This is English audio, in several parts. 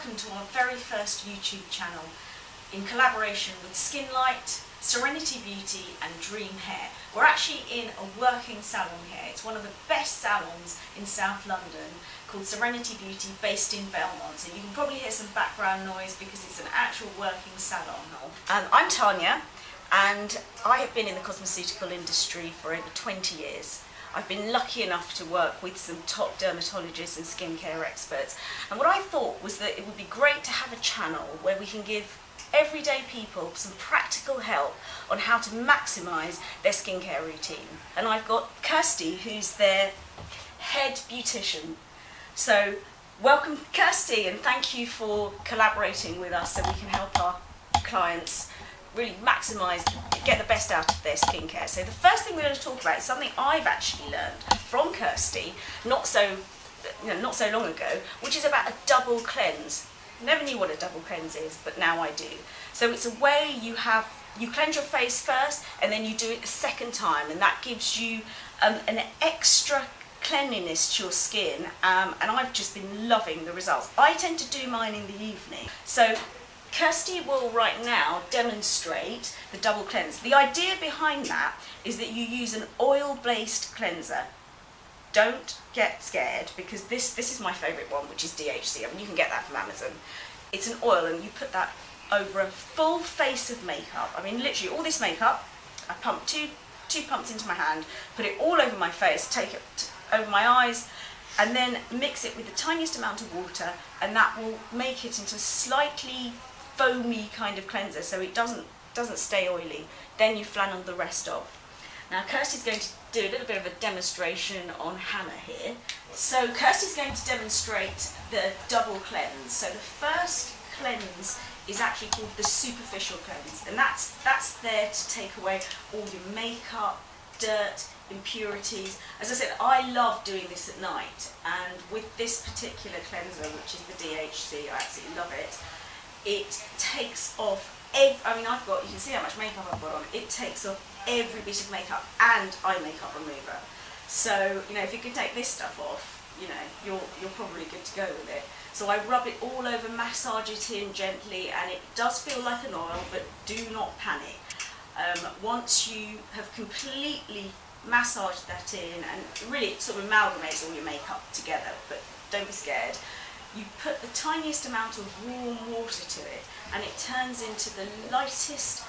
welcome to our very first YouTube channel in collaboration with Skinlight, Serenity Beauty and Dream Hair. We're actually in a working salon here. It's one of the best salons in South London called Serenity Beauty, based in Belmont. So you can probably hear some background noise because it's an actual working salon. I'm Tanya, and I have been in the cosmeceutical industry for over 20 years. I've been lucky enough to work with some top dermatologists and skincare experts, and what I thought was that it would be great to have a channel where we can give everyday people some practical help on how to maximise their skincare routine. And I've got Kirsty, who's their head beautician. So welcome Kirsty, and thank you for collaborating with us so we can help our clients really maximise, get the best out of their skincare. So the first thing we're going to talk about is something I've actually learned from Kirsty not so long ago, which is about a double cleanse. Never knew what a double cleanse is, but now I do. So it's a way you cleanse your face first and then you do it a second time, and that gives you an extra cleanliness to your skin, and I've just been loving the results. I tend to do mine in the evening. So Kirsty will right now demonstrate the double cleanse. The idea behind that is that you use an oil-based cleanser. Don't get scared, because this is my favourite one, which is DHC. I mean, you can get that from Amazon. It's an oil, and you put that over a full face of makeup. I mean, literally all this makeup, I pump two pumps into my hand, put it all over my face, take it over my eyes, and then mix it with the tiniest amount of water, and that will make it into a slightly foamy kind of cleanser, so it doesn't stay oily. Then you flannel the rest off. Now Kirsty's going to do a little bit of a demonstration on Hannah here. So Kirsty's going to demonstrate the double cleanse. So the first cleanse is actually called the superficial cleanse, and that's there to take away all your makeup, dirt, impurities. As I said, I love doing this at night, and with this particular cleanser, which is the DHC, I absolutely love it. It takes off you can see how much makeup I've got on. It takes off every bit of makeup and eye makeup remover. So, if you can take this stuff off, you're probably good to go with it. So I rub it all over, massage it in gently, and it does feel like an oil, but do not panic. Once you have completely massaged that in, and really it sort of amalgamates all your makeup together, but don't be scared. You put the tiniest amount of warm water to it, and it turns into the lightest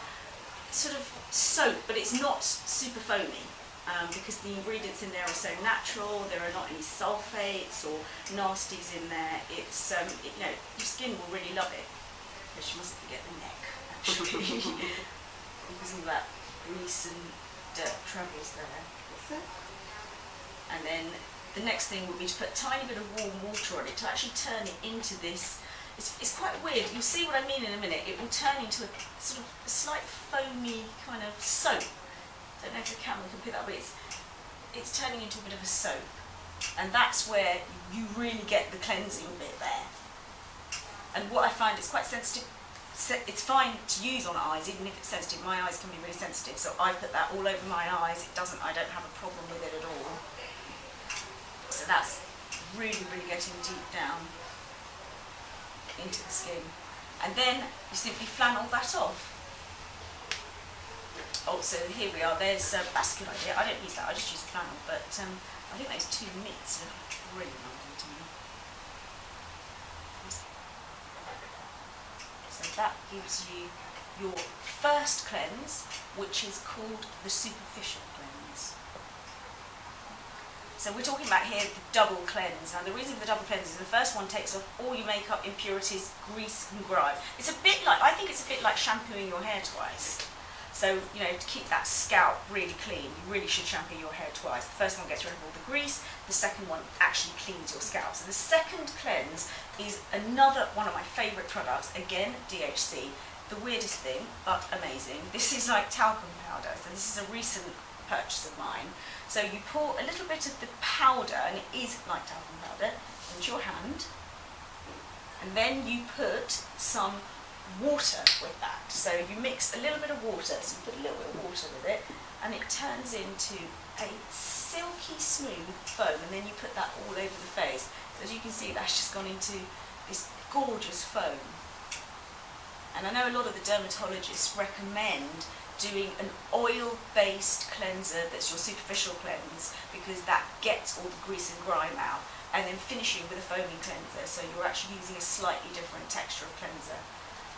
sort of soap, but it's not super foamy, because the ingredients in there are so natural. There are not any sulfates or nasties in there. It's your skin will really love it. But you mustn't forget the neck, actually, because of that grease and dirt travels there. And then the next thing would be to put a tiny bit of warm water on it to actually turn it into this. It's quite weird. You'll see what I mean in a minute. It will turn into a sort of a slight foamy kind of soap. I don't know if the camera can pick that up, but it's turning into a bit of a soap. And that's where you really get the cleansing bit there. And what I find is quite sensitive. It's fine to use on eyes, even if it's sensitive. My eyes can be really sensitive, so I put that all over my eyes. I don't have a problem with it at all. So that's really, really getting deep down into the skin. And then you simply flannel that off. Oh, so here we are. There's that's a good idea. I don't use that, I just use flannel, but I think those two mitts are really lovely to me. So that gives you your first cleanse, which is called the superficial cleanse. So we're talking about here the double cleanse. Now the reason for the double cleanse is the first one takes off all your makeup, impurities, grease and grime. I think it's a bit like shampooing your hair twice. So, to keep that scalp really clean, you really should shampoo your hair twice. The first one gets rid of all the grease, the second one actually cleans your scalp. So the second cleanse is another one of my favourite products, again, DHC. The weirdest thing, but amazing. This is like talcum powder, so this is a recent purchase of mine. So you pour a little bit of the powder, and it is like talcum powder, into your hand, and then you put some water with that. So you mix a little bit of water, so you put a little bit of water with it, and it turns into a silky smooth foam, and then you put that all over the face. So as you can see, that's just gone into this gorgeous foam. And I know a lot of the dermatologists recommend doing an oil-based cleanser that's your superficial cleanse, because that gets all the grease and grime out, and then finishing with a foaming cleanser, so you're actually using a slightly different texture of cleanser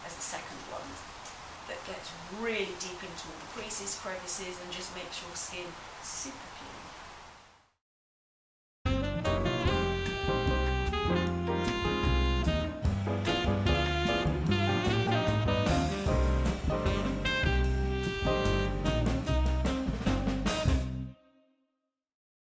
as the second one, that gets really deep into all the creases, crevices, and just makes your skin super clean.